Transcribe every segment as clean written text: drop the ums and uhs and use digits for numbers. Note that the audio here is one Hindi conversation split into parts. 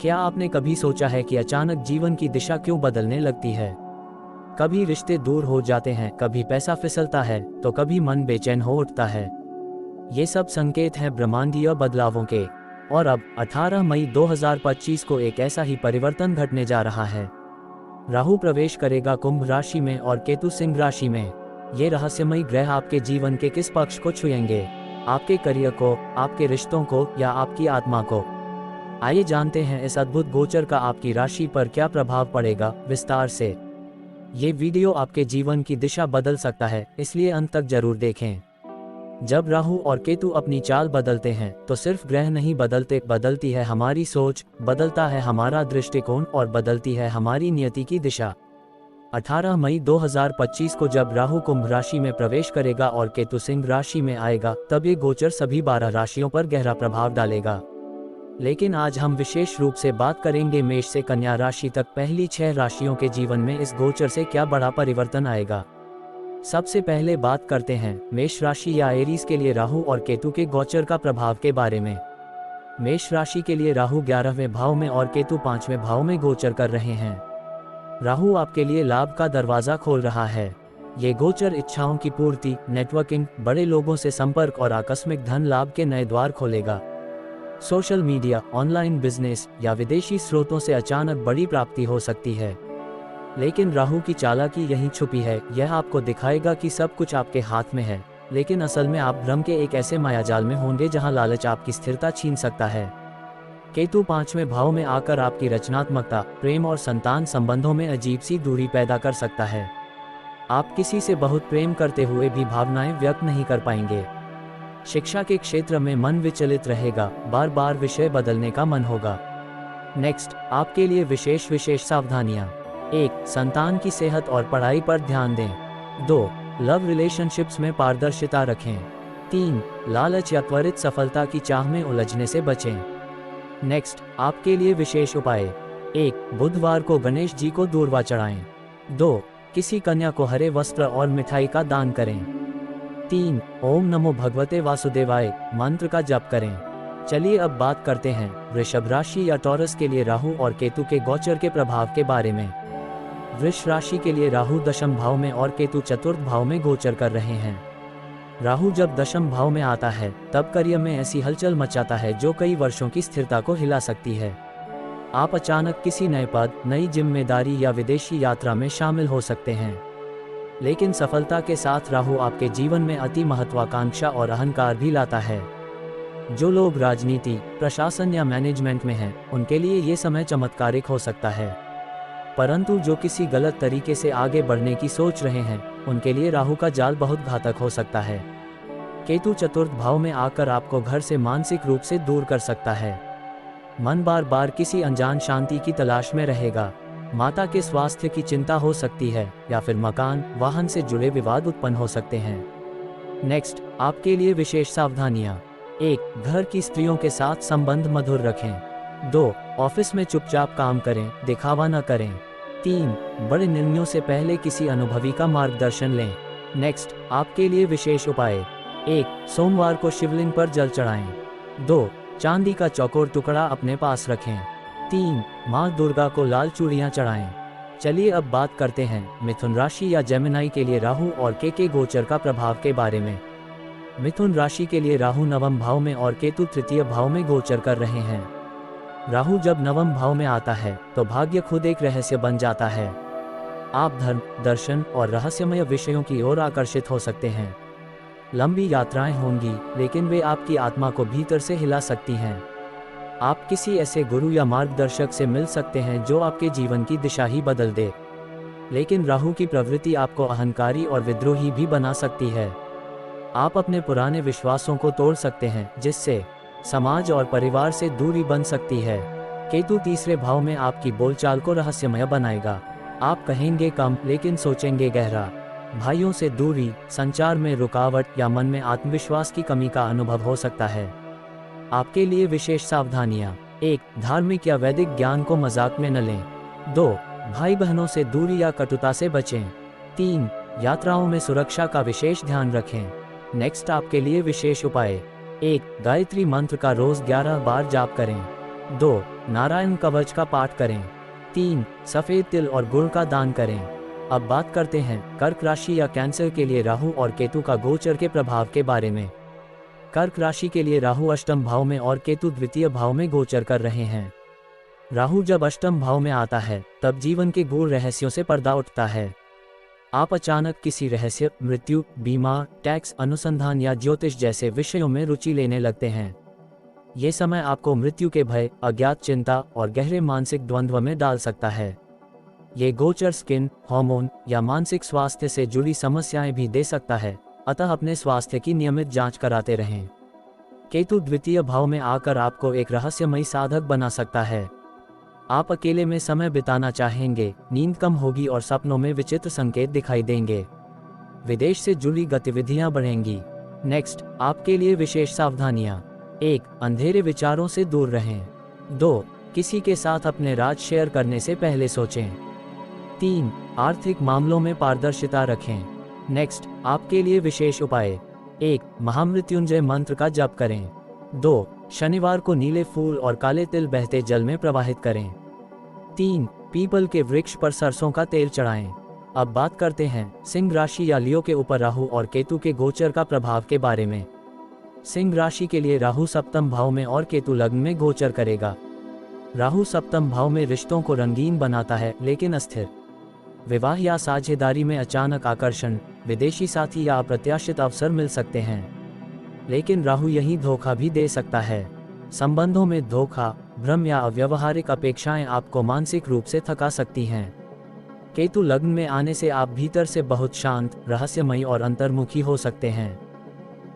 क्या आपने कभी सोचा है कि अचानक जीवन की दिशा क्यों बदलने लगती है? कभी रिश्ते दूर हो जाते हैं, कभी पैसा फिसलता है, तो कभी मन बेचैन हो उठता है। ये सब संकेत हैं ब्रह्मांडीय बदलावों के। और अब 18 मई 2025 को एक ऐसा ही परिवर्तन घटने जा रहा है। राहु प्रवेश करेगा कुंभ राशि में और केतु सिंह राशि में। ये रहस्यमयी ग्रह आपके जीवन के किस पक्ष को छुएंगे? आपके करियर को, आपके रिश्तों को, या आपकी आत्मा को? आइए जानते हैं इस अद्भुत गोचर का आपकी राशि पर क्या प्रभाव पड़ेगा विस्तार से। ये वीडियो आपके जीवन की दिशा बदल सकता है, इसलिए अंत तक जरूर देखें। जब राहु और केतु अपनी चाल बदलते हैं तो सिर्फ ग्रह नहीं बदलते, बदलती है हमारी सोच, बदलता है हमारा दृष्टिकोण और बदलती है हमारी नियति की दिशा। 18 मई 2025 को जब राहु कुंभ राशि में प्रवेश करेगा और केतु सिंह राशि में आएगा, तब ये गोचर सभी 12 राशियों पर गहरा प्रभाव डालेगा। लेकिन आज हम विशेष रूप से बात करेंगे मेष से कन्या राशि तक पहली 6 राशियों के जीवन में इस गोचर से क्या बड़ा परिवर्तन आएगा। सबसे पहले बात करते हैं मेष राशि या एरीज के लिए राहु और केतु के गोचर का प्रभाव के बारे में। मेष राशि के लिए राहु 11वें भाव में और केतु 5वें भाव में गोचर कर रहे हैं। राहु आपके लिए लाभ का दरवाजा खोल रहा है। ये गोचर इच्छाओं की पूर्ति, नेटवर्किंग, बड़े लोगों से संपर्क और आकस्मिक धन लाभ के नए द्वार खोलेगा। सोशल मीडिया, ऑनलाइन बिजनेस या विदेशी स्रोतों से अचानक बड़ी प्राप्ति हो सकती है। लेकिन राहु की चालाकी यहीं छुपी है। यह आपको दिखाएगा कि सब कुछ आपके हाथ में है, लेकिन असल में आप भ्रम के एक ऐसे मायाजाल में होंगे जहां लालच आपकी स्थिरता छीन सकता है। केतु 5वें भाव में आकर आपकी रचनात्मकता, प्रेम और संतान संबंधों में अजीब सी दूरी पैदा कर सकता है। आप किसी से बहुत प्रेम करते हुए भी भावनाएं व्यक्त नहीं कर पाएंगे। शिक्षा के क्षेत्र में मन विचलित रहेगा, बार बार विषय बदलने का मन होगा। नेक्स्ट, आपके लिए विशेष सावधानियां। 1. संतान की सेहत और पढ़ाई पर ध्यान दें। 2. लव रिलेशनशिप्स में पारदर्शिता रखें। 3. लालच या त्वरित सफलता की चाह में उलझने से बचें। नेक्स्ट, आपके लिए विशेष उपाय। 1. बुधवार को गणेश जी को दूर्वा चढ़ाएं। 2. किसी कन्या को हरे वस्त्र और मिठाई का दान करें। 3. ओम नमो भगवते वासुदेवाय मंत्र का जप करें। चलिए अब बात करते हैं वृषभ राशि या टॉरस के लिए राहु और केतु के गोचर के प्रभाव के बारे में। वृष राशि के लिए राहु 10वें भाव में और केतु 4th भाव में गोचर कर रहे हैं। राहु जब 10वें भाव में आता है तब करियर में ऐसी हलचल मचाता है जो कई वर्षों की स्थिरता को हिला सकती है। आप अचानक किसी नए पद, नई जिम्मेदारी या विदेशी यात्रा में शामिल हो सकते हैं। लेकिन सफलता के साथ राहु आपके जीवन में अति महत्वाकांक्षा और अहंकार भी लाता है। जो लोग राजनीति, प्रशासन या मैनेजमेंट में हैं, उनके लिए ये समय चमत्कारिक हो सकता है। परंतु जो किसी गलत तरीके से आगे बढ़ने की सोच रहे हैं, उनके लिए राहु का जाल बहुत घातक हो सकता है। केतु 4th भाव में आकर आपको घर से मानसिक रूप से दूर कर सकता है। मन बार बार किसी अनजान शांति की तलाश में रहेगा। माता के स्वास्थ्य की चिंता हो सकती है या फिर मकान, वाहन से जुड़े विवाद उत्पन्न हो सकते हैं। नेक्स्ट, आपके लिए विशेष सावधानियां। 1. घर की स्त्रियों के साथ संबंध मधुर रखें। 2. ऑफिस में चुपचाप काम करें, दिखावा न करें। 3. बड़े निर्णयों से पहले किसी अनुभवी का मार्गदर्शन लें। नेक्स्ट, आपके लिए विशेष उपाय। 1. सोमवार को शिवलिंग पर जल चढ़ाएं। 2. चांदी का चौकोर टुकड़ा अपने पास रखें। 3. माँ दुर्गा को लाल चूड़ियाँ चढ़ाएं। चलिए अब बात करते हैं मिथुन राशि या जेमिनाई के लिए राहु और के गोचर का प्रभाव के बारे में। मिथुन राशि के लिए राहु 9वें भाव में और केतु 3य भाव में गोचर कर रहे हैं। राहु जब 9वें भाव में आता है तो भाग्य खुद एक रहस्य बन जाता है। आप धर्म, दर्शन और रहस्यमय विषयों की ओर आकर्षित हो सकते हैं। लंबी यात्राएं होंगी, लेकिन वे आपकी आत्मा को भीतर से हिला सकती हैं। आप किसी ऐसे गुरु या मार्गदर्शक से मिल सकते हैं जो आपके जीवन की दिशा ही बदल दे। लेकिन राहु की प्रवृत्ति आपको अहंकारी और विद्रोही भी बना सकती है। आप अपने पुराने विश्वासों को तोड़ सकते हैं, जिससे समाज और परिवार से दूरी बन सकती है। केतु 3रे भाव में आपकी बोलचाल को रहस्यमय बनाएगा। आप कहेंगे कम लेकिन सोचेंगे गहरा। भाइयों से दूरी, संचार में रुकावट या मन में आत्मविश्वास की कमी का अनुभव हो सकता है। आपके लिए विशेष सावधानियां। 1. धार्मिक या वैदिक ज्ञान को मजाक में न लें। 2. भाई बहनों से दूरी या कटुता से बचें। 3. यात्राओं में सुरक्षा का विशेष ध्यान रखें। नेक्स्ट, आपके लिए विशेष उपाय। 1. गायत्री मंत्र का रोज 11 बार जाप करें। 2. नारायण कवच का पाठ करें। 3. सफ़ेद तिल और गुड़ का दान करें। अब बात करते हैं कर्क राशि या कैंसर के लिए राहु और केतु का गोचर के प्रभाव के बारे में। कर्क राशि के लिए राहु अष्टम भाव में और केतु द्वितीय भाव में गोचर कर रहे हैं। राहु जब अष्टम भाव में आता है तब जीवन के गूढ़ रहस्यों से पर्दा उठता है। आप अचानक किसी रहस्य, मृत्यु, बीमा, टैक्स, अनुसंधान या ज्योतिष जैसे विषयों में रुचि लेने लगते हैं। ये समय आपको मृत्यु के भय, अज्ञात चिंता और गहरे मानसिक द्वंद्व में डाल सकता है। ये गोचर स्किन, हार्मोन या मानसिक स्वास्थ्य से जुड़ी समस्याएं भी दे सकता है, अतः अपने स्वास्थ्य की नियमित जांच कराते रहें। केतु द्वितीय भाव में आकर आपको एक रहस्यमयी साधक बना सकता है। आप अकेले में समय बिताना चाहेंगे, नींद कम होगी और सपनों में विचित्र संकेत दिखाई देंगे। विदेश से जुड़ी गतिविधियां बढ़ेंगी। नेक्स्ट, आपके लिए विशेष सावधानियां। 1. अंधेरे विचारों से दूर रहें। 2. किसी के साथ अपने राज शेयर करने से पहले सोचें। 3. आर्थिक मामलों में पारदर्शिता रखें। नेक्स्ट, आपके लिए विशेष उपाय। 1. महामृत्युंजय मंत्र का जप करें। 2. शनिवार को नीले फूल और काले तिल बहते जल में प्रवाहित करें। 3. पीपल के वृक्ष पर सरसों का तेल चढ़ाएं। अब बात करते हैं सिंह राशि या लियो के ऊपर राहु और केतु के गोचर का प्रभाव के बारे में। सिंह राशि के लिए राहु सप्तम भाव में और केतु लग्न में गोचर करेगा। राहु सप्तम भाव में रिश्तों को रंगीन बनाता है लेकिन अस्थिर। विवाह या साझेदारी में अचानक आकर्षण, विदेशी साथी या अप्रत्याशित अवसर मिल सकते हैं। लेकिन राहु यही धोखा भी दे सकता है। संबंधों में धोखा, भ्रम या अव्यावहारिक अपेक्षाएं आपको मानसिक रूप से थका सकती हैं। केतु लग्न में आने से आप भीतर से बहुत शांत, रहस्यमयी और अंतर्मुखी हो सकते हैं।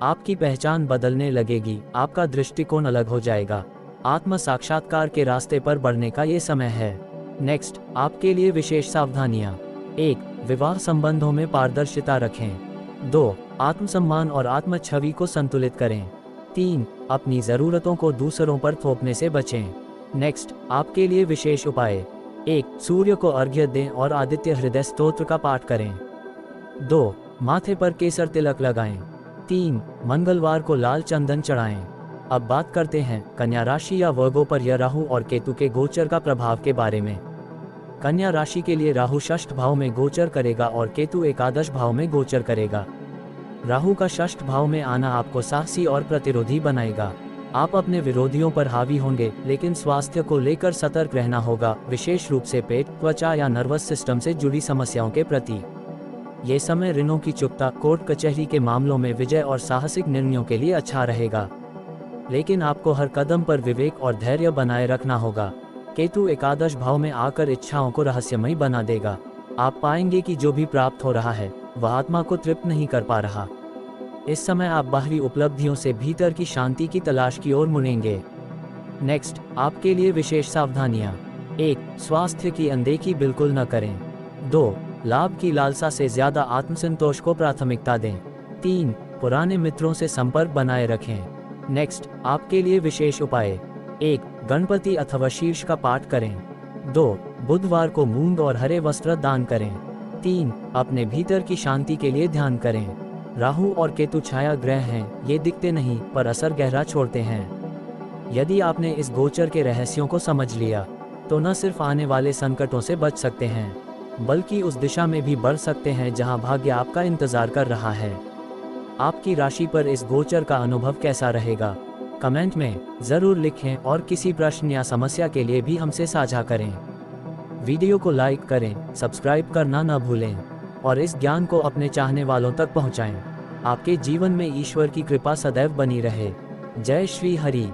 आपकी पहचान बदलने लगेगी, आपका दृष्टिकोण अलग हो जाएगा। आत्म साक्षात्कार के रास्ते पर बढ़ने का ये समय है। नेक्स्ट, आपके लिए विशेष सावधानियां। 1. विवाह संबंधों में पारदर्शिता रखें। 2. आत्मसम्मान और आत्म छवि को संतुलित करें। 3. अपनी ज़रूरतों को दूसरों पर थोपने से बचें। नेक्स्ट, आपके लिए विशेष उपाय। 1. सूर्य को अर्घ्य दें और आदित्य हृदय स्तोत्र का पाठ करें। 2. माथे पर केसर तिलक लगाएं। 3. मंगलवार को लाल चंदन चढ़ाएं। अब बात करते हैं कन्या राशि या वर्गों पर यह राहु और केतु के गोचर का प्रभाव के बारे में। कन्या राशि के लिए राहु षष्ठ भाव में गोचर करेगा और केतु एकादश भाव में गोचर करेगा। राहु का षष्ठ भाव में आना आपको साहसी और प्रतिरोधी बनाएगा। आप अपने विरोधियों पर हावी होंगे, लेकिन स्वास्थ्य को लेकर सतर्क रहना होगा, विशेष रूप से पेट, त्वचा या नर्वस सिस्टम से जुड़ी समस्याओं के प्रति। ये समय ऋणों की चुकता, कोर्ट कचहरी के मामलों में विजय और साहसिक निर्णयों के लिए अच्छा रहेगा। लेकिन आपको हर कदम पर विवेक और धैर्य बनाए रखना होगा। केतु एकादश भाव में आकर इच्छाओं को रहस्यमयी बना देगा। आप पाएंगे कि जो भी प्राप्त हो रहा है वह आत्मा को तृप्त नहीं कर पा रहा। इस समय आप बाहरी उपलब्धियों से भीतर की शांति की तलाश की ओर मुड़ेंगे। नेक्स्ट, आपके लिए विशेष सावधानियां। 1. स्वास्थ्य की अनदेखी बिल्कुल न करें। 2. लाभ की लालसा से ज्यादा आत्मसंतोष को प्राथमिकता दें। 3. पुराने मित्रों से संपर्क बनाए रखें। नेक्स्ट, आपके लिए विशेष उपाय। 1. गणपति अथवा शीर्ष का पाठ करें। 2. बुधवार को मूंग और हरे वस्त्र दान करें। 3. अपने भीतर की शांति के लिए ध्यान करें। राहु और केतु छाया ग्रह हैं, ये दिखते नहीं पर असर गहरा छोड़ते हैं। यदि आपने इस गोचर के रहस्यों को समझ लिया तो न सिर्फ आने वाले संकटों से बच सकते हैं, बल्कि उस दिशा में भी बढ़ सकते हैं जहां भाग्य आपका इंतजार कर रहा है। आपकी राशि पर इस गोचर का अनुभव कैसा रहेगा, कमेंट में ज़रूर लिखें और किसी प्रश्न या समस्या के लिए भी हमसे साझा करें। वीडियो को लाइक करें, सब्सक्राइब करना न भूलें और इस ज्ञान को अपने चाहने वालों तक पहुंचाएं। आपके जीवन में ईश्वर की कृपा सदैव बनी रहे। जय श्री हरि।